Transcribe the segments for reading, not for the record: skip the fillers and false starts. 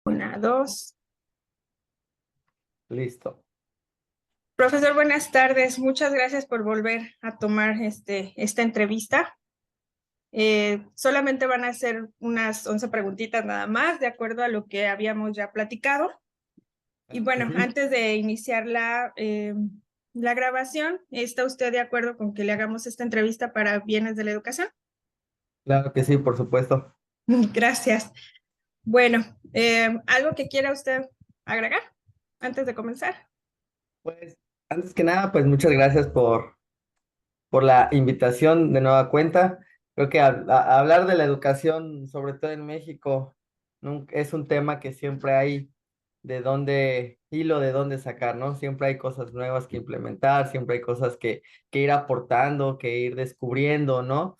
Una, dos. Listo. Profesor, buenas tardes. Muchas gracias por volver a tomar esta entrevista. Solamente van a ser unas 11 preguntitas nada más, de acuerdo a lo que habíamos ya platicado. Y Claro que bueno, sí. antes de iniciar la grabación, ¿está usted de acuerdo con que le hagamos esta entrevista para bienes de la educación? Claro que sí, por supuesto. Gracias. Bueno, ¿algo que quiera usted agregar antes de comenzar? Pues, antes que nada, pues muchas gracias por la invitación de nueva cuenta. Creo que hablar de la educación, sobre todo en México, es un tema que siempre hay hilo de dónde sacar, ¿no? Siempre hay cosas nuevas que implementar, siempre hay cosas que ir aportando, que ir descubriendo, ¿no?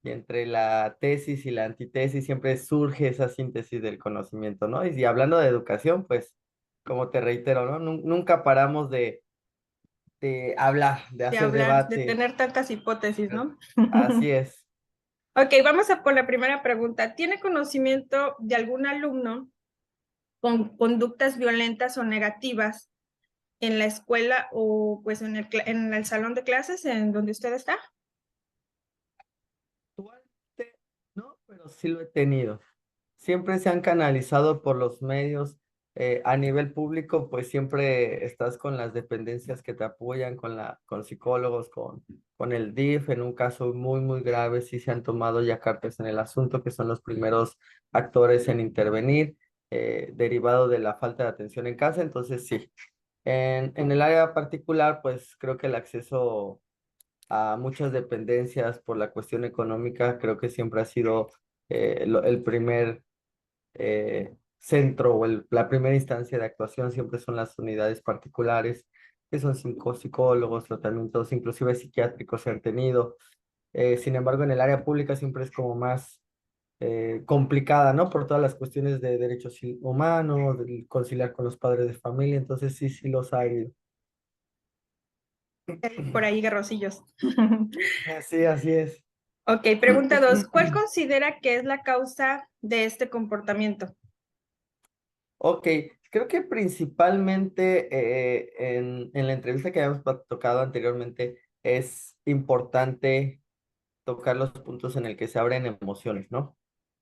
Y entre la tesis y la antitesis siempre surge esa síntesis del conocimiento, ¿no? Y hablando de educación, pues, como te reitero, ¿no? Nunca paramos de hablar, de De hacer hablar, de debate. tener tantas hipótesis, ¿no? Así es. Ok, vamos a por la primera pregunta. ¿Tiene conocimiento de algún alumno con conductas violentas o negativas en la escuela o pues en el salón de clases en donde usted está? Actualmente no, pero sí lo he tenido. Siempre se han canalizado por los medios. A nivel público, pues siempre estás con las dependencias que te apoyan, con psicólogos, con el DIF. En un caso muy grave, sí se han tomado ya cartas en el asunto, que son los primeros actores en intervenir, derivado de la falta de atención en casa. Entonces, sí. En el área particular, pues creo que el acceso a muchas dependencias por la cuestión económica, creo que siempre ha sido el primer centro o la primera instancia de actuación, siempre son las unidades particulares, que son cinco psicólogos, tratamientos inclusive psiquiátricos se han tenido. Sin embargo, en el área pública siempre es como más complicada, ¿no? Por todas las cuestiones de derechos humanos, del conciliar con los padres de familia, entonces sí los ha habido. Por ahí, guerrosillos. Así es. Ok, pregunta dos. ¿Cuál considera que es la causa de este comportamiento? Ok, creo que principalmente en la entrevista que habíamos tocado anteriormente es importante tocar los puntos en el que se abren emociones, ¿no?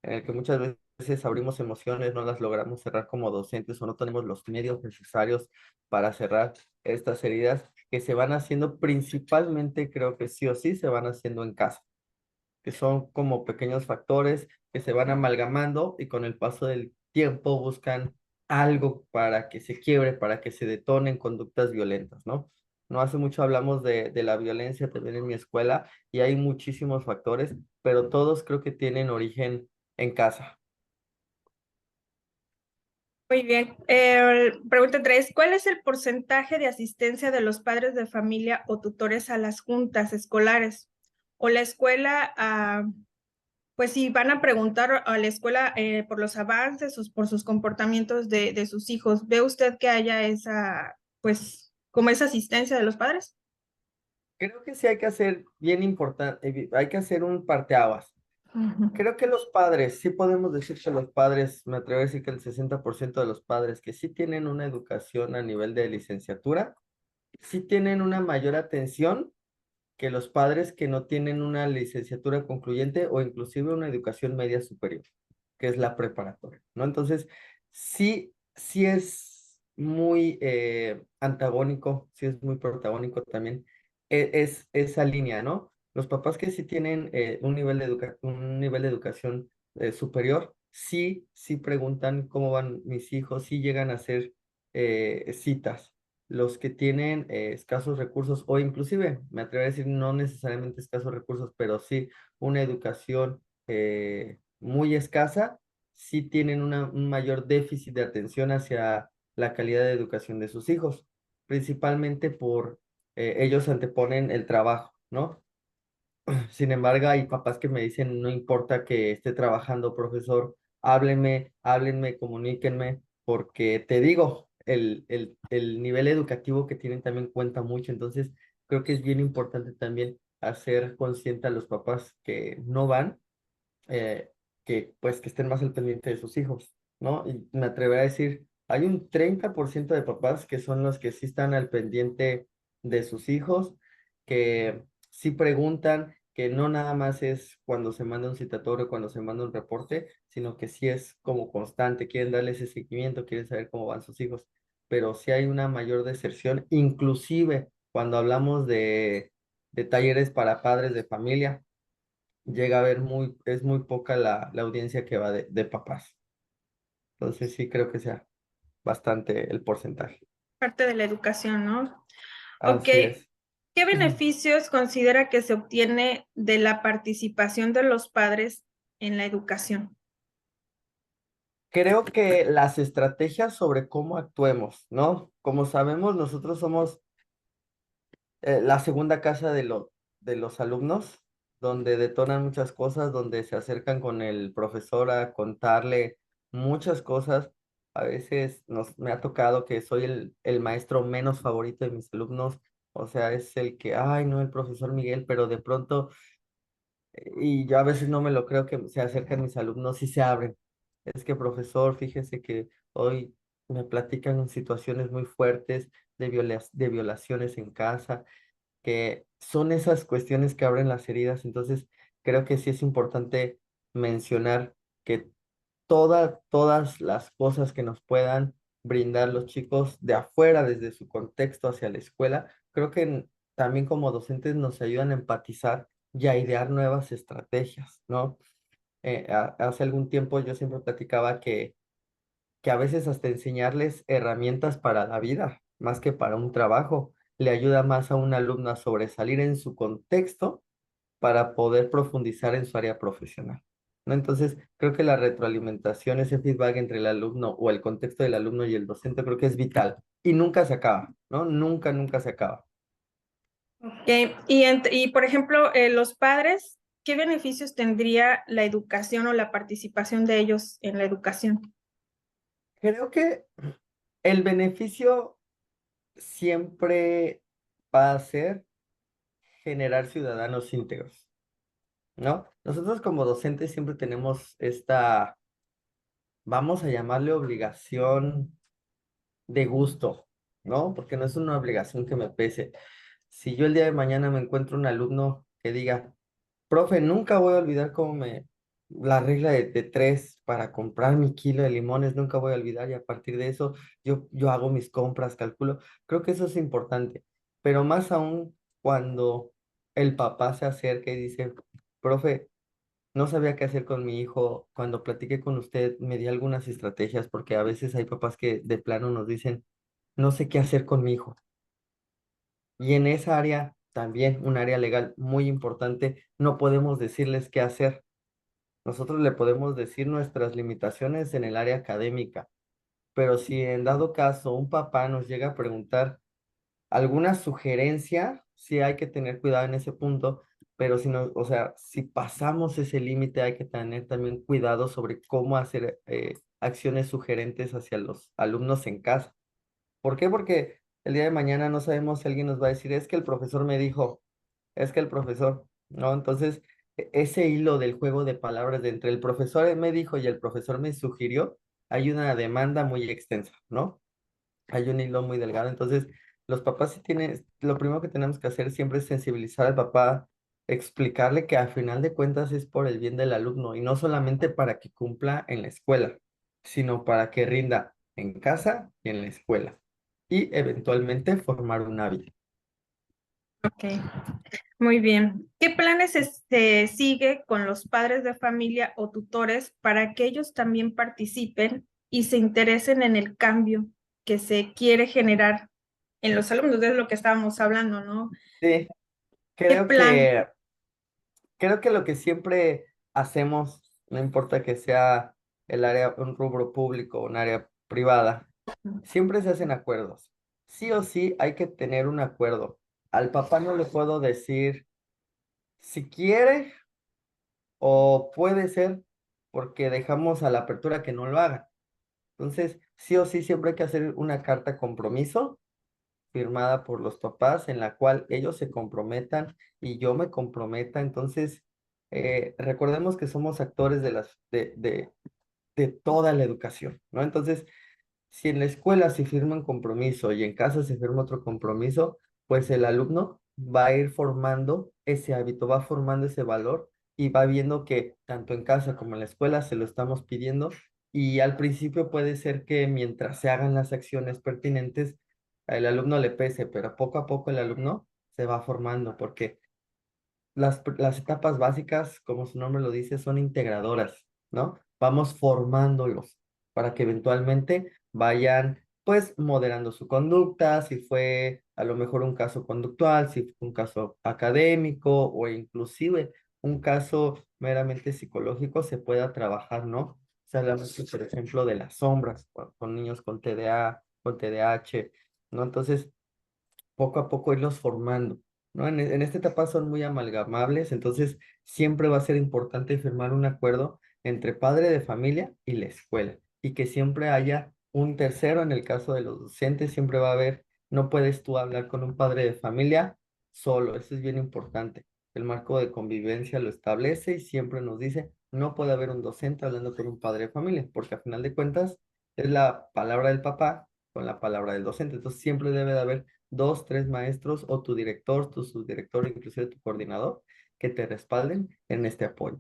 En el que muchas veces abrimos emociones, no las logramos cerrar como docentes o no tenemos los medios necesarios para cerrar estas heridas que se van haciendo principalmente, creo que sí o sí, se van haciendo en casa, que son como pequeños factores que se van amalgamando y con el paso del tiempo buscan algo para que se quiebre, para que se detonen conductas violentas, ¿no? No hace mucho hablamos de la violencia también en mi escuela y hay muchísimos factores, pero todos creo que tienen origen en casa. Muy bien. Pregunta tres. ¿Cuál es el porcentaje de asistencia de los padres de familia o tutores a las juntas escolares? O la escuela, pues si van a preguntar a la escuela por los avances o por sus comportamientos de sus hijos, ¿ve usted que haya esa, pues, como esa asistencia de los padres? Creo que sí hay que hacer bien importante, hay que hacer un parteaguas. Ujú. Creo que los padres, sí podemos decir que los padres, me atrevo a decir que el 60% de los padres que sí tienen una educación a nivel de licenciatura, sí tienen una mayor atención que los padres que no tienen una licenciatura concluyente o inclusive una educación media superior, que es la preparatoria, ¿no? Entonces, sí es muy antagónico, sí es muy protagónico también, es esa línea, ¿no? Los papás que sí tienen un nivel de educación superior, sí preguntan cómo van mis hijos, sí llegan a hacer citas. Los que tienen escasos recursos o inclusive, me atrevo a decir, no necesariamente escasos recursos, pero sí una educación muy escasa, sí tienen un mayor déficit de atención hacia la calidad de educación de sus hijos, principalmente por ellos anteponen el trabajo, ¿no? Sin embargo, hay papás que me dicen, no importa que esté trabajando, profesor, háblenme, comuníquenme, porque te digo, el nivel educativo que tienen también cuenta mucho. Entonces, creo que es bien importante también hacer consciente a los papás que no van, que pues que estén más al pendiente de sus hijos. ¿no? Y me atrevería a decir, hay un 30% de papás que son los que sí están al pendiente de sus hijos, que sí preguntan, que no nada más es cuando se manda un citatorio, cuando se manda un reporte, sino que sí es como constante, quieren darle ese seguimiento, quieren saber cómo van sus hijos, pero sí hay una mayor deserción, inclusive cuando hablamos de talleres para padres de familia, llega a haber es muy poca la audiencia que va de papás. Entonces sí creo que sea bastante el porcentaje. Parte de la educación, ¿no? Ok, Así es. ¿qué beneficios considera que se obtiene de la participación de los padres en la educación? Creo que las estrategias sobre cómo actuemos, ¿no? Como sabemos, nosotros somos la segunda casa de los alumnos, donde detonan muchas cosas, donde se acercan con el profesor a contarle muchas cosas. A veces me ha tocado que soy el maestro menos favorito de mis alumnos, o sea, es el que, ay, no, el profesor Miguel, pero de pronto, y yo a veces no me lo creo que se acercan mis alumnos y se abren. Es que, profesor, fíjese que hoy me platican situaciones muy fuertes de violaciones en casa, que son esas cuestiones que abren las heridas. Entonces, creo que sí es importante mencionar que todas las cosas que nos puedan brindar los chicos de afuera, desde su contexto hacia la escuela, creo que también como docentes nos ayudan a empatizar y a idear nuevas estrategias, ¿no? Hace algún tiempo yo siempre platicaba que a veces hasta enseñarles herramientas para la vida, más que para un trabajo, le ayuda más a un alumno a sobresalir en su contexto para poder profundizar en su área profesional, ¿no? Entonces, creo que la retroalimentación, ese feedback entre el alumno o el contexto del alumno y el docente, creo que es vital y nunca se acaba, ¿no? Nunca, nunca se acaba. Ok, y por ejemplo, los padres, ¿qué beneficios tendría la educación o la participación de ellos en la educación? Creo que el beneficio siempre va a ser generar ciudadanos íntegros, ¿no? Nosotros como docentes siempre tenemos esta, vamos a llamarle obligación de gusto, ¿no? Porque no es una obligación que me pese. Si yo el día de mañana me encuentro un alumno que diga, profe, nunca voy a olvidar la regla de tres para comprar mi kilo de limones, nunca voy a olvidar y a partir de eso yo hago mis compras, calculo. Creo que eso es importante, pero más aún cuando el papá se acerca y dice, profe, no sabía qué hacer con mi hijo. Cuando platiqué con usted, me di algunas estrategias porque a veces hay papás que de plano nos dicen, no sé qué hacer con mi hijo. Y en esa área, también un área legal muy importante, no podemos decirles qué hacer. Nosotros le podemos decir nuestras limitaciones en el área académica, pero si en dado caso un papá nos llega a preguntar alguna sugerencia, sí hay que tener cuidado en ese punto, pero si no, o sea, si pasamos ese límite, hay que tener también cuidado sobre cómo hacer acciones sugerentes hacia los alumnos en casa. ¿Por qué? Porque el día de mañana no sabemos si alguien nos va a decir, es que el profesor me dijo, es que el profesor, ¿no? Entonces, ese hilo del juego de palabras de entre el profesor me dijo y el profesor me sugirió, hay una demanda muy extensa, ¿no? Hay un hilo muy delgado. Entonces, los papás sí tienen, lo primero que tenemos que hacer siempre es sensibilizar al papá, explicarle que al final de cuentas es por el bien del alumno y no solamente para que cumpla en la escuela, sino para que rinda en casa y en la escuela y eventualmente formar un hábito. Ok, muy bien. ¿Qué planes se sigue con los padres de familia o tutores para que ellos también participen y se interesen en el cambio que se quiere generar en los alumnos? De lo que estábamos hablando, ¿no? Sí, ¿Qué creo plan? que, creo que lo que siempre hacemos, no importa que sea el área, un rubro público o un área privada, siempre se hacen acuerdos. Sí o sí hay que tener un acuerdo. Al papá no le puedo decir si quiere o puede ser porque dejamos a la apertura que no lo haga. Entonces, sí o sí siempre hay que hacer una carta compromiso firmada por los papás en la cual ellos se comprometan y yo me comprometa. Entonces, recordemos que somos actores de toda la educación, ¿no? Entonces, si en la escuela se firma un compromiso y en casa se firma otro compromiso, pues el alumno va a ir formando ese hábito, va formando ese valor y va viendo que tanto en casa como en la escuela se lo estamos pidiendo y al principio puede ser que mientras se hagan las acciones pertinentes, al alumno le pese, pero poco a poco el alumno se va formando porque las etapas básicas, como su nombre lo dice, son integradoras, ¿no? Vamos formándolos para que eventualmente vayan, pues, moderando su conducta, si fue a lo mejor un caso conductual, si fue un caso académico o inclusive un caso meramente psicológico, se pueda trabajar, ¿no? Se habla mucho, por ejemplo, de las sombras con niños con TDA, con TDAH, ¿no? Entonces, poco a poco irlos formando, ¿no? En esta etapa son muy amalgamables, entonces siempre va a ser importante firmar un acuerdo entre padre de familia y la escuela, y que siempre haya un tercero en el caso de los docentes, siempre va a haber, no puedes tú hablar con un padre de familia solo, eso es bien importante. El marco de convivencia lo establece y siempre nos dice, no puede haber un docente hablando con un padre de familia, porque a final de cuentas es la palabra del papá con la palabra del docente, entonces siempre debe de haber dos, tres maestros o tu director, tu subdirector, inclusive tu coordinador, que te respalden en este apoyo.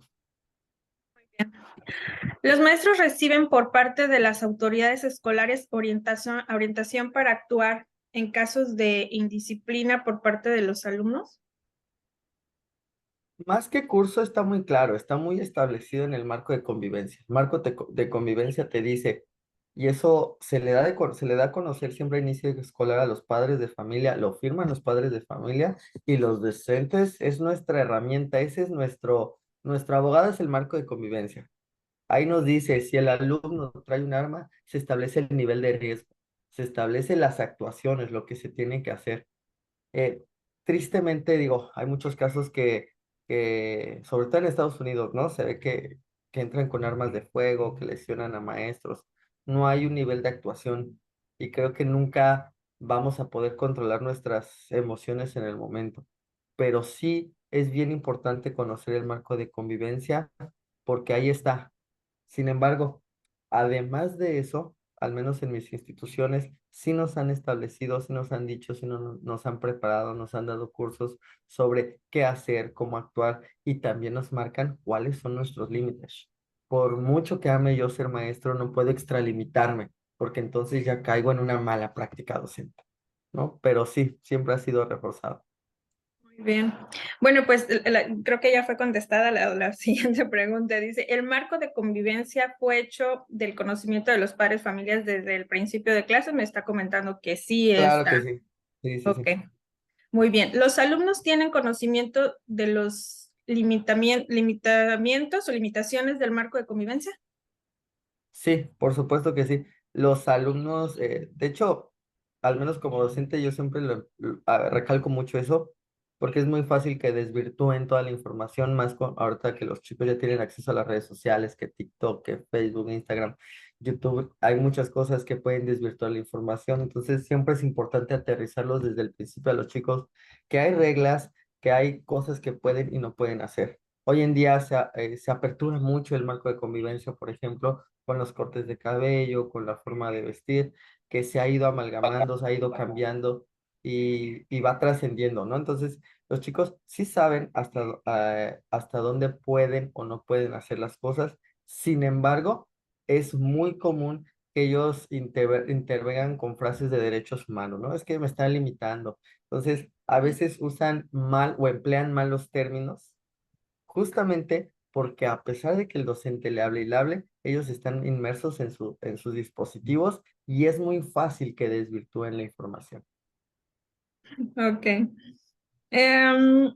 Los maestros reciben por parte de las autoridades escolares orientación para actuar en casos de indisciplina por parte de los alumnos. Más que curso está muy claro, está muy establecido en el marco de convivencia. El marco de convivencia te dice, y eso se le da a conocer siempre a inicio de escolar a los padres de familia, lo firman los padres de familia y los docentes, es nuestra herramienta, ese es nuestro abogado, es el marco de convivencia. Ahí nos dice, si el alumno trae un arma, se establece el nivel de riesgo, se establece las actuaciones, lo que se tiene que hacer. Eh, Tristemente, digo, hay muchos casos sobre todo en Estados Unidos, ¿no? Se ve que entran con armas de fuego, que lesionan a maestros. No hay un nivel de actuación y creo que nunca vamos a poder controlar nuestras emociones en el momento. Pero sí es bien importante conocer el marco de convivencia porque ahí está. Sin embargo, además de eso, al menos en mis instituciones, sí nos han establecido, sí nos han dicho, sí nos han preparado, nos han dado cursos sobre qué hacer, cómo actuar y también nos marcan cuáles son nuestros límites. Por mucho que ame yo ser maestro, no puedo extralimitarme, porque entonces ya caigo en una mala práctica docente, ¿no? Pero sí, siempre ha sido reforzado. Muy bien. Bueno, pues creo que ya fue contestada la siguiente pregunta. Dice, ¿el marco de convivencia fue hecho del conocimiento de los padres familias desde el principio de clase? Me está comentando que sí Claro que está. sí. Sí, sí, Ok, sí. muy bien. ¿Los alumnos tienen conocimiento de los limitamientos o limitaciones del marco de convivencia? Sí, por supuesto que sí. Los alumnos, de hecho, al menos como docente, yo siempre recalco mucho eso, porque es muy fácil que desvirtúen toda la información, más ahorita que los chicos ya tienen acceso a las redes sociales, que TikTok, que Facebook, Instagram, YouTube, hay muchas cosas que pueden desvirtuar la información, entonces siempre es importante aterrizarlos desde el principio a los chicos, que hay reglas, que hay cosas que pueden y no pueden hacer. Hoy en día se apertura mucho el marco de convivencia, por ejemplo, con los cortes de cabello, con la forma de vestir, que se ha ido amalgamando, se ha ido cambiando y va trascendiendo, ¿no? Entonces, los chicos sí saben hasta dónde pueden o no pueden hacer las cosas. Sin embargo, es muy común que ellos intervengan con frases de derechos humanos, ¿no? Es que me están limitando. Entonces, a veces usan mal o emplean mal los términos justamente porque a pesar de que el docente le hable y le hable, ellos están inmersos en sus dispositivos y es muy fácil que desvirtúen la información. Ok. Em,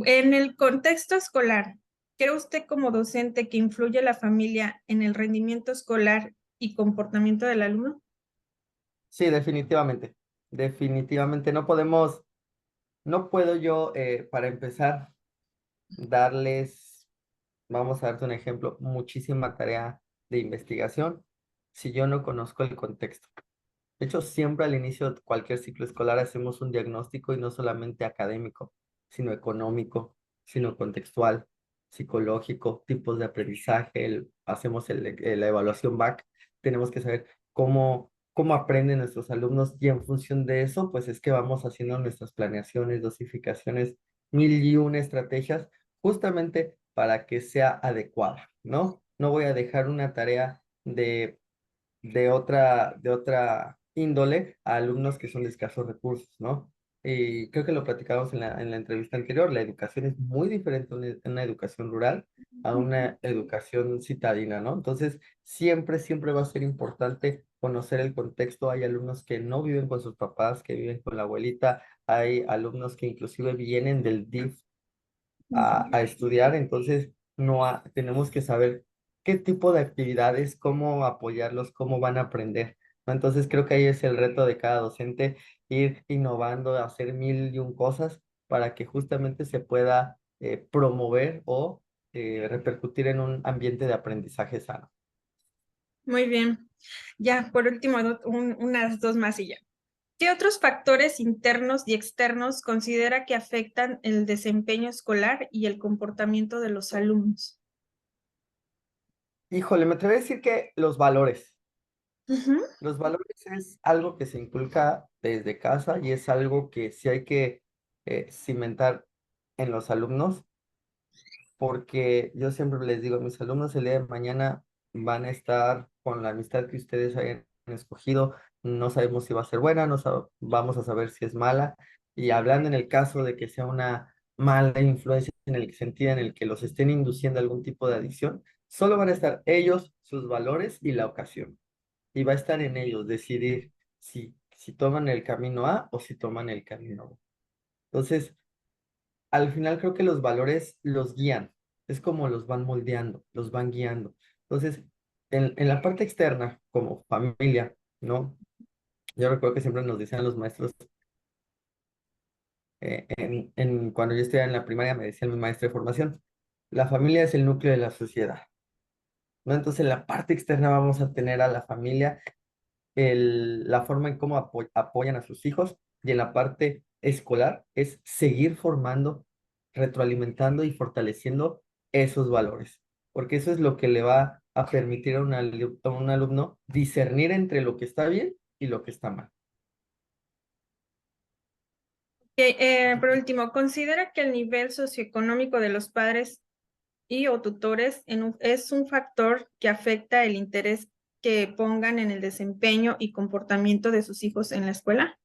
en el contexto escolar, ¿cree usted como docente que influye la familia en el rendimiento escolar y comportamiento del alumno? Sí, definitivamente. Definitivamente no puedo yo, para empezar, darles, vamos a darte un ejemplo, muchísima tarea de investigación si yo no conozco el contexto. De hecho, siempre al inicio de cualquier ciclo escolar hacemos un diagnóstico y no solamente académico, sino económico, sino contextual, psicológico, tipos de aprendizaje, hacemos la evaluación back, tenemos que saber cómo aprenden nuestros alumnos y en función de eso, pues es que vamos haciendo nuestras planeaciones, dosificaciones, mil y una estrategias, justamente para que sea adecuada, ¿no? No voy a dejar una tarea de otra índole a alumnos que son de escasos recursos, ¿no? Y creo que lo platicamos en la entrevista anterior, la educación es muy diferente una educación rural a una educación citadina, ¿no? Entonces, siempre, siempre va a ser importante conocer el contexto. Hay alumnos que no viven con sus papás, que viven con la abuelita, hay alumnos que inclusive vienen del DIF a estudiar, entonces tenemos que saber qué tipo de actividades, cómo apoyarlos, cómo van a aprender, ¿no? Entonces creo que ahí es el reto de cada docente, ir innovando, hacer mil y un cosas para que justamente se pueda promover o repercutir en un ambiente de aprendizaje sano. Muy bien. Ya, por último, unas dos más y ya. ¿Qué otros factores internos y externos considera que afectan el desempeño escolar y el comportamiento de los alumnos? Híjole, me atrevo a decir que los valores. Ujú. Los valores es algo que se inculca desde casa y es algo que sí hay que cimentar en los alumnos, porque yo siempre les digo a mis alumnos, el día de mañana van a estar con la amistad que ustedes hayan escogido, no sabemos si va a ser buena, vamos a saber si es mala, y hablando en el caso de que sea una mala influencia en el sentido en el que los estén induciendo a algún tipo de adicción, solo van a estar ellos, sus valores y la ocasión y va a estar en ellos decidir si toman el camino A o si toman el camino B. Entonces, al final creo que los valores los guían, es como los van moldeando, los van guiando. Entonces, en la parte externa, como familia, ¿no? Yo recuerdo que siempre nos decían los maestros, cuando yo estudiaba en la primaria, me decían mi maestro de formación, la familia es el núcleo de la sociedad, ¿no? Entonces, en la parte externa vamos a tener a la familia la forma en cómo apoyan a sus hijos y en la parte escolar es seguir formando, retroalimentando y fortaleciendo esos valores, porque eso es lo que le va a permitir a un alumno discernir entre lo que está bien y lo que está mal. Por último, ¿considera que el nivel socioeconómico de los padres y o tutores es un factor que afecta el interés que pongan en el desempeño y comportamiento de sus hijos en la escuela?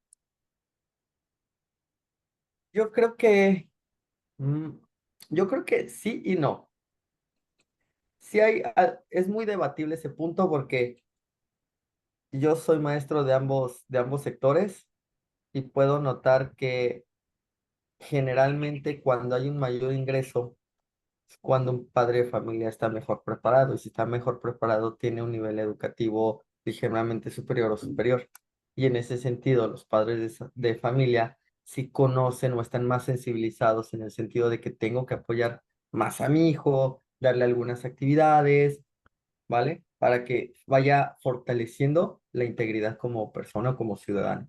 Yo creo que, mm, yo creo que sí y no. Sí es muy debatible ese punto porque yo soy maestro de ambos sectores y puedo notar que generalmente cuando hay un mayor ingreso, es cuando un padre de familia está mejor preparado y si está mejor preparado tiene un nivel educativo ligeramente superior o superior. Y en ese sentido, los padres de familia sí conocen o están más sensibilizados en el sentido de que tengo que apoyar más a mi hijo, darle algunas actividades, ¿vale? Para que vaya fortaleciendo la integridad como persona, como ciudadano.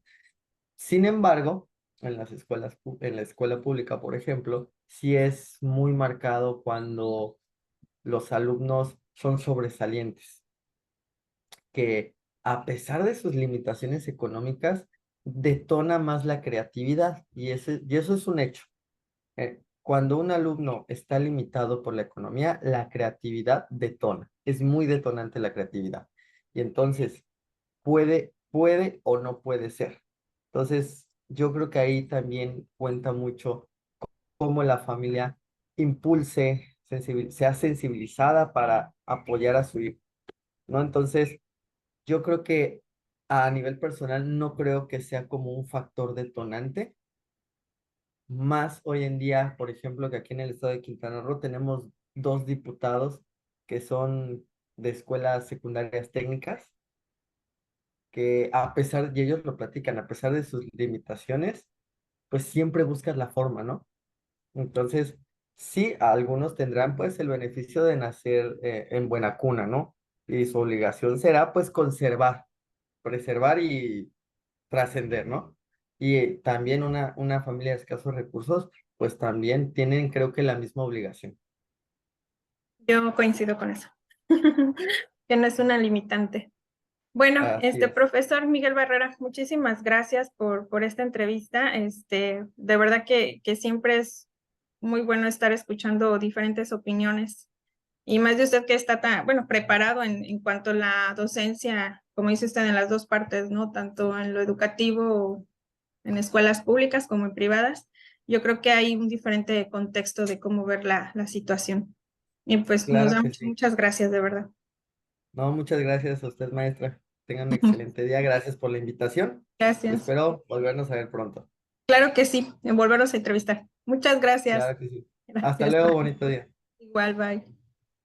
Sin embargo, en la escuela pública, por ejemplo, sí es muy marcado cuando los alumnos son sobresalientes, que a pesar de sus limitaciones económicas, detona más la creatividad y eso es un hecho. Cuando un alumno está limitado por la economía, la creatividad detona. Es muy detonante la creatividad. Y entonces, puede o no puede ser. Entonces, yo creo que ahí también cuenta mucho cómo la familia sea sensibilizada para apoyar a su hijo, ¿no? Entonces, yo creo que a nivel personal no creo que sea como un factor detonante, más hoy en día, por ejemplo, que aquí en el estado de Quintana Roo tenemos dos diputados que son de escuelas secundarias técnicas que a pesar, y ellos lo platican, a pesar de sus limitaciones, pues siempre buscas la forma, ¿no? Entonces, sí, algunos tendrán pues el beneficio de nacer en buena cuna, ¿no? Y su obligación será pues conservar, preservar y trascender, ¿no? Y también una familia de escasos recursos, pues también tienen creo que la misma obligación. Yo coincido con eso, que no es una limitante. Bueno, Así es. profesor Miguel Barrera, muchísimas gracias por esta entrevista. De verdad que siempre es muy bueno estar escuchando diferentes opiniones y más de usted que está tan, bueno, preparado en cuanto a la docencia, como dice usted, en las dos partes, ¿no? Tanto en lo educativo, en escuelas públicas como en privadas. Yo creo que hay un diferente contexto de cómo ver la situación. Y pues nos Claro da que sí. muchas gracias, de verdad. No, muchas gracias a usted, maestra. Tengan un excelente día. Gracias por la invitación y Gracias. espero volvernos a ver pronto. Claro que sí, en volvernos a entrevistar. Muchas gracias. Claro que sí. Hasta Gracias. luego, bonito día. Igual, bye.